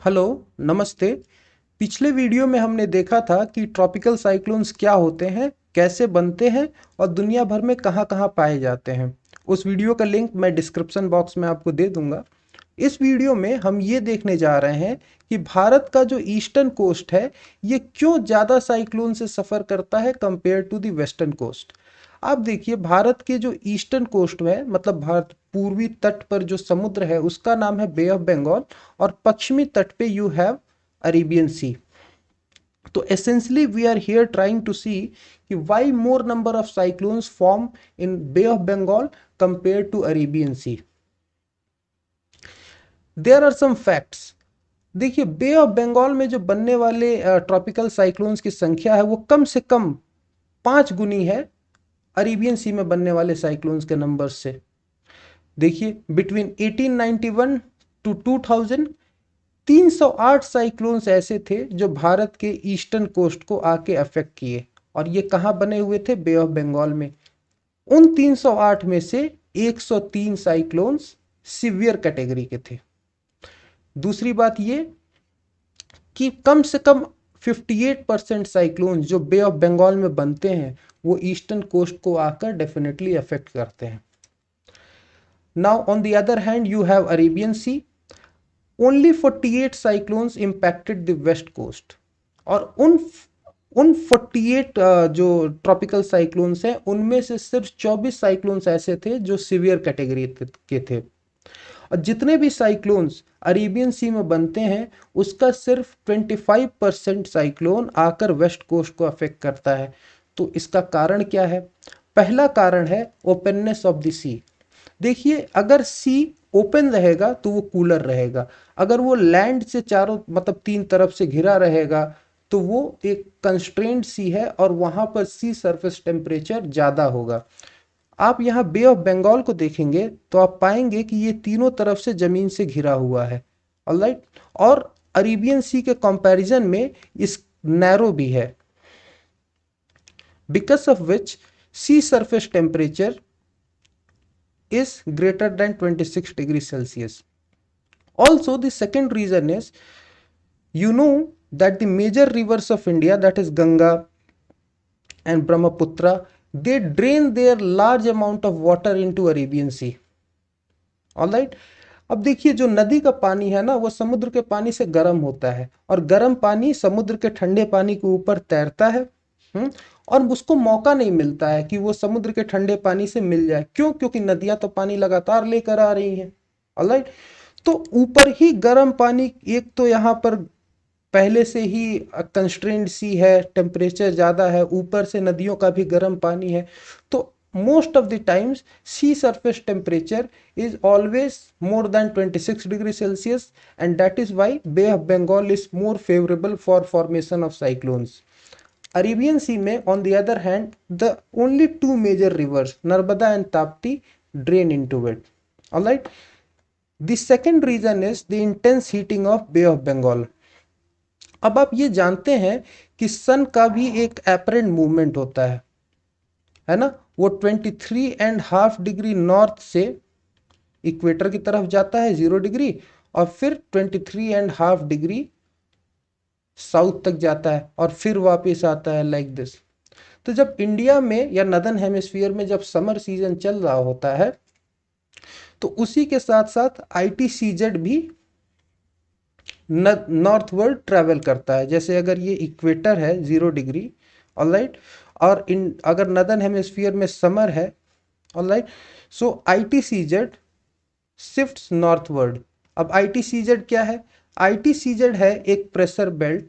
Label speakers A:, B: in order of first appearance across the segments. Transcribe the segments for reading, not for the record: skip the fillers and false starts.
A: Hello, नमस्ते। पिछले video में हमने देखा था कि ट्रॉपिकल साइक्लोन्स क्या होते हैं, कैसे बनते हैं और दुनिया भर में कहाँ-कहाँ पाए जाते हैं। उस वीडियो का लिंक मैं डिस्क्रिप्शन बॉक्स में आपको दे दूंगा। इस वीडियो में हम ये देखने जा रहे हैं कि भारत का जो ईस्टर्न कोस्ट है, ये क्यों ज़्यादा साइक्लोन से सफ़र करता है compare to the western coast. आप देखिए, भारत के जो ईस्टर्न कोस्ट है, मतलब भारत पूर्वी तट पर जो समुद्र है उसका नाम है बे ऑफ बंगाल, और पश्चिमी तट पे यू हैव अरेबियन सी। तो essentially we are here trying to see कि why more number of cyclones form in Bay of Bengal compare to Arabian Sea. There are some facts. देखिए, बे ऑफ बंगाल में जो बनने वाले ट्रॉपिकल साइक्लोन्स की संख्या है वो कम से कम 5 गुनी है अरेबियन सी में बनने वाले साइक्लोन्स के नंबर से। देखिए, बिटवीन 1891 टू 2000 308 साइक्लोन्स ऐसे थे जो भारत के ईस्टर्न कोस्ट को आके अफेक्ट किए, और ये कहाँ बने हुए थे? बे ऑफ बंगाल में। उन 308 में से 103 साइक्लोन्स सीवियर कैटेगरी के थे। दूसरी बात ये कि कम से कम 58% साइक्लोन जो बे ऑफ बंगाल में बनते हैं वो ईस्टर्न कोस्ट को आकर डेफिनेटली अफेक्ट करते हैं। Now on the other hand you have Arabian sea. Only 48 cyclones impacted the west coast, और उन 48 जो ट्रॉपिकल साइक्लोन्स हैं उनमें से सिर्फ 24 साइक्लोन्स ऐसे थे जो सीवियर कैटेगरी के थे। और जितने भी साइक्लोन्स अरेबियन सी में बनते हैं उसका सिर्फ 25% साइक्लोन आकर वेस्ट कोस्ट को अफेक्ट करता है। तो इसका कारण क्या है? पहला कारण है ओपननेस ऑफ द सी। देखिए, अगर सी ओपन रहेगा तो वो कूलर रहेगा। अगर वो लैंड से चारों मतलब तीन तरफ से घिरा रहेगा तो वो एक कंस्ट्रेंट सी है और वहां पर सी सरफेस टेम्परेचर ज़्यादा होगा। आप यहाँ बे ऑफ बंगाल को देखेंगे तो आप पाएंगे कि ये तीनों तरफ से ज़मीन से घिरा हुआ है। ऑलराइट। और अरेबियन सी के कंपैरिजन में इस नैरो भी है, because of which sea surface temperature is greater than 26 degrees Celsius. Also, the second reason is, you know that the major rivers of India, that is Ganga and Brahmaputra, they drain their large amount of water into Arabian Sea. Alright. अब देखिए, जो नदी का पानी है ना वो समुद्र के पानी से गर्म होता है, और गर्म पानी समुद्र के ठंडे पानी के ऊपर तैरता है। और उसको मौका नहीं मिलता है कि वो समुद्र के ठंडे पानी से मिल जाए। क्यों? क्योंकि नदियां तो पानी लगातार लेकर आ रही हैं। ऑलराइट। तो ऊपर ही गर्म पानी, एक तो यहाँ पर पहले से ही कंस्ट्रेंट सी है, टेम्परेचर ज़्यादा है, ऊपर से नदियों का भी गर्म पानी है। तो most of the times sea surface temperature is always more than 26 degrees Celsius, and that is why Bay of Bengal is more favorable for formation of cyclones. Arabian Sea में on the other hand the only two major rivers Narmada and Tapti drain into it. Alright. The second reason is the intense heating of Bay of Bengal. अब आप ये जानते हैं कि सन का भी एक एपरेंट मूवमेंट होता है ना? वो 23.5 डिग्री नॉर्थ से इक्वेटर की तरफ जाता है 0 डिग्री, और फिर 23.5 डिग्री साउथ तक जाता है और फिर वापस आता है लाइक दिस। तो जब इंडिया में या नदर्न हेमिस्फीयर में जब समर सीजन चल रहा होता है तो उसी के साथ साथ ITCZ भी नॉर्थवर्ड ट्रैवल करता है। जैसे अगर ये इक्वेटर है 0 डिग्री, ऑलराइट, और अगर नदर्न हेमिस्फीयर में समर है, ऑलराइट, सो ITCZ शिफ्ट्स नॉर्थवर्ड। अब ITCZ क्या है? ITCZ है एक प्रेशर बेल्ट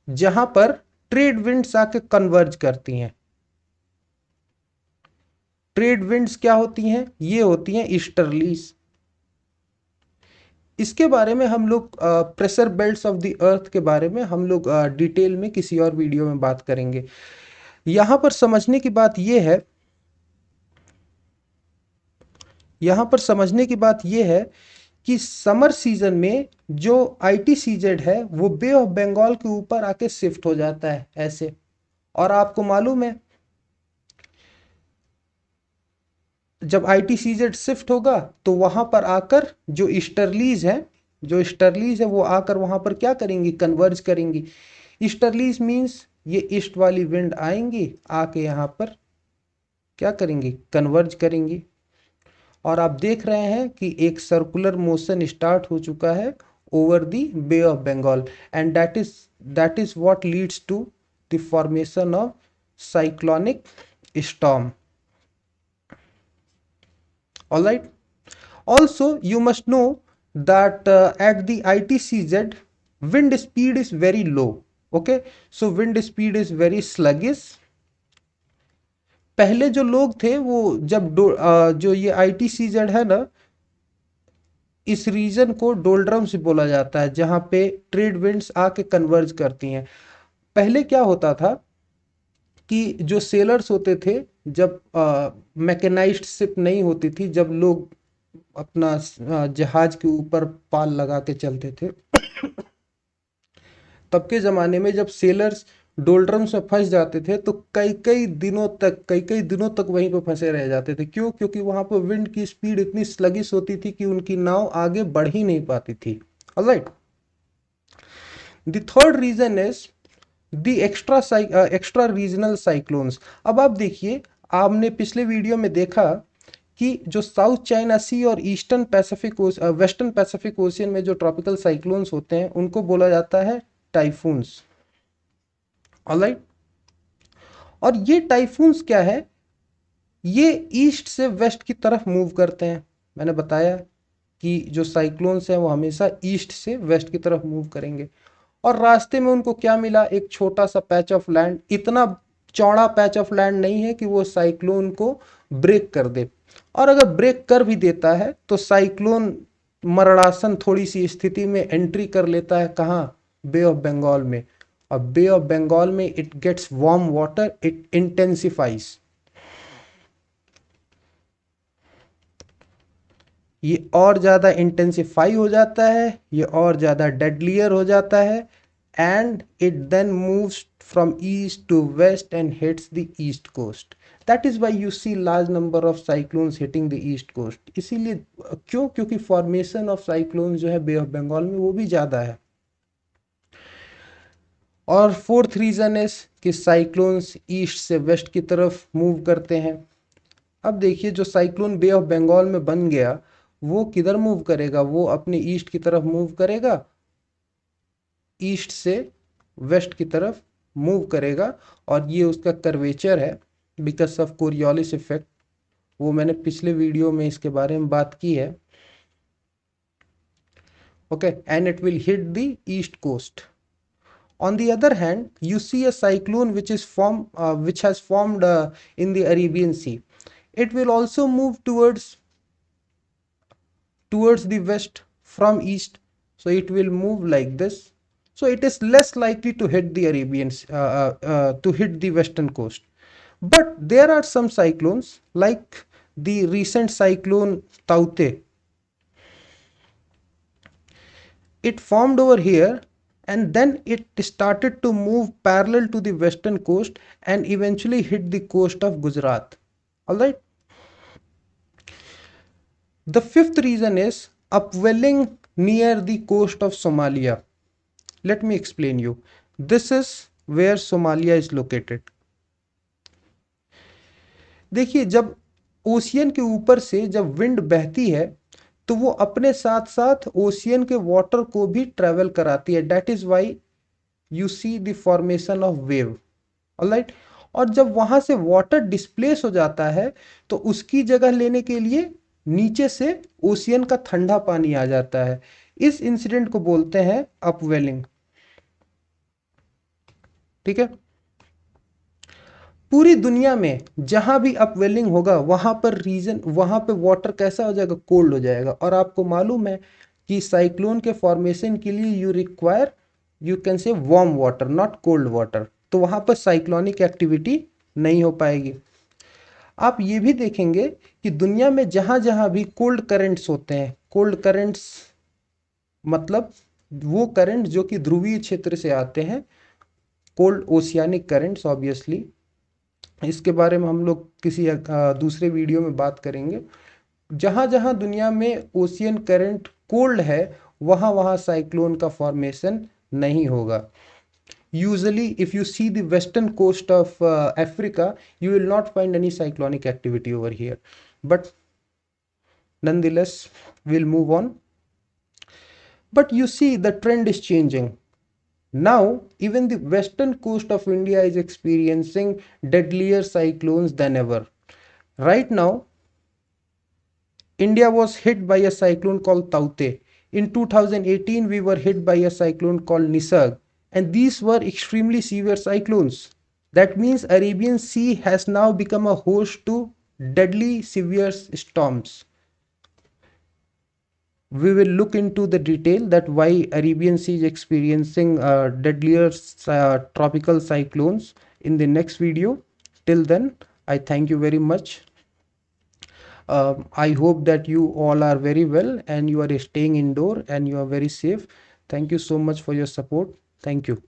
A: जहां पर ट्रेड विंड्स आके कन्वर्ज करती हैं। ट्रेड विंड्स क्या होती हैं? ये होती हैं ईस्टर्लीज। इसके बारे में हम लोग pressure belts of the earth के बारे में हम लोग डिटेल में किसी और वीडियो में बात करेंगे। यहां पर समझने की बात यह है, कि समर सीजन में जो ITCZ है वो बे ऑफ बंगाल के ऊपर आके शिफ्ट हो जाता है ऐसे। और आपको मालूम है, जब ITCZ शिफ्ट होगा तो वहां पर आकर जो ईस्टर्लीज है जो ईस्टर्लीज है वो आकर वहां पर क्या करेंगी, कन्वर्ज करेंगी। ईस्टर्लीज मीन्स ये ईस्ट वाली विंड आएंगी, आके यहाँ पर क्या करेंगी, कन्वर्ज करेंगी। और आप देख रहे हैं कि एक सर्कुलर मोशन स्टार्ट हो चुका है over the bay of Bengal, and that is what leads to the formation of cyclonic storm. Alright, also you must know that at the ITCZ wind speed is very low. Okay, so wind speed is very sluggish. पहले जो लोग थे वो जब जो ये ITCZ है ना, इस रीजन को डोल्ड्रम से बोला जाता है, जहां पे ट्रेड विंड्स आके कन्वर्ज करती हैं। पहले क्या होता था कि जो सेलर्स होते थे, जब मैकेनाइज्ड शिप नहीं होती थी, जब लोग अपना जहाज के ऊपर पाल लगा के चलते थे, तब के ज़माने में जब सेलर्स डोल्ड्रम्स में फंस जाते थे तो कई कई दिनों तक वहीं पर फंसे रह जाते थे। क्यों? क्योंकि वहां पर विंड की स्पीड इतनी स्लगिश होती थी कि उनकी नाव आगे बढ़ ही नहीं पाती थी। Alright, the third reason is the extra regional cyclones. अब आप देखिए, आपने पिछले वीडियो में देखा कि जो साउथ चाइना सी और वेस्टर्न पैसिफिक ओशियन में जो ट्रॉपिकल साइक्लोन्स होते हैं उनको बोला जाता है टाइफून्स। ऑलराइट, और ये टाइफून्स क्या है, ये ईस्ट से वेस्ट की तरफ मूव करते हैं। मैंने बताया कि जो साइक्लोन्स हैं वो हमेशा ईस्ट से वेस्ट की तरफ मूव करेंगे, और रास्ते में उनको क्या मिला, एक छोटा सा पैच ऑफ लैंड। इतना चौड़ा पैच ऑफ लैंड नहीं है कि वो साइक्लोन को ब्रेक कर दे, और अगर ब्रेक कर भी देता है तो साइक्लोन मरणासन थोड़ी सी स्थिति में एंट्री कर लेता है। कहाँ? बे ऑफ बंगाल में। और बे ऑफ बंगाल में it gets warm water, it intensifies. ये और ज़्यादा इंटेंसिफाई हो जाता है, ये और ज़्यादा डेडलियर हो जाता है, and it then moves from east to west and hits the east coast. That is why you see large number of cyclones hitting the east coast. इसीलिए क्यों? क्योंकि फॉर्मेशन ऑफ साइक्लोन्स जो है बे ऑफ बंगाल में वो भी ज़्यादा है। और फोर्थ रीज़न इज कि साइक्लोन्स ईस्ट से वेस्ट की तरफ मूव करते हैं। अब देखिए, जो साइक्लोन बे ऑफ बंगाल में बन गया वो किधर मूव करेगा, वो अपने ईस्ट की तरफ मूव करेगा, ईस्ट से वेस्ट की तरफ मूव करेगा। और ये उसका कर्वेचर है बिकॉज ऑफ कोरियोलिस इफेक्ट। वो मैंने पिछले वीडियो में इसके बारे में बात की है। Okay, and it will hit the east coast. On the other hand, you see a cyclone which has formed in the Arabian Sea. It will also move towards the west from east, so it will move like this. So it is less likely to hit the to hit the western coast. But there are some cyclones like the recent cyclone Taute. It formed over here, and then it started to move parallel to the western coast and eventually hit the coast of Gujarat. All right. The fifth reason is upwelling near the coast of Somalia. Let me explain you. This is where Somalia is located. देखिए, जब ocean के ऊपर से जब wind बहती है तो वो अपने साथ साथ ओशियन के वाटर को भी ट्रेवल कराती है। That is why you see the formation of wave. Alright, और जब वहां से वाटर डिस्प्लेस हो जाता है तो उसकी जगह लेने के लिए नीचे से ओशियन का ठंडा पानी आ जाता है। इस इंसिडेंट को बोलते हैं अपवेलिंग। ठीक है, पूरी दुनिया में जहां भी अपवेलिंग होगा वहां पे वाटर कैसा हो जाएगा, कोल्ड हो जाएगा। और आपको मालूम है कि साइक्लोन के फॉर्मेशन के लिए you can say warm water, not cold water. तो वहां पर साइक्लोनिक एक्टिविटी नहीं हो पाएगी। आप ये भी देखेंगे कि दुनिया में जहां जहां भी कोल्ड करेंट्स होते हैं, कोल्ड करेंट्स मतलब वो करंट जो कि ध्रुवीय क्षेत्र से आते हैं, कोल्ड ओशियानिक करंट्स ऑब्वियसली। इसके बारे में हम लोग किसी दूसरे वीडियो में बात करेंगे। जहां जहां दुनिया में ओशियन करंट कोल्ड है वहाँ साइक्लोन का फॉर्मेशन नहीं होगा. Usually, if you see the western coast of Africa, you will not find any cyclonic activity over here. But nonetheless, we'll move on. But you see, the trend is changing. Now, even the western coast of India is experiencing deadlier cyclones than ever. Right now, India was hit by a cyclone called Taute. In 2018, we were hit by a cyclone called Nisarg, and these were extremely severe cyclones. That means Arabian Sea has now become a host to deadly severe storms. We will look into the detail that why Arabian Sea is experiencing deadlier tropical cyclones in the next video. Till then, I thank you very much. I hope that you all are very well and you are staying indoor and you are very safe. Thank you so much for your support. Thank you.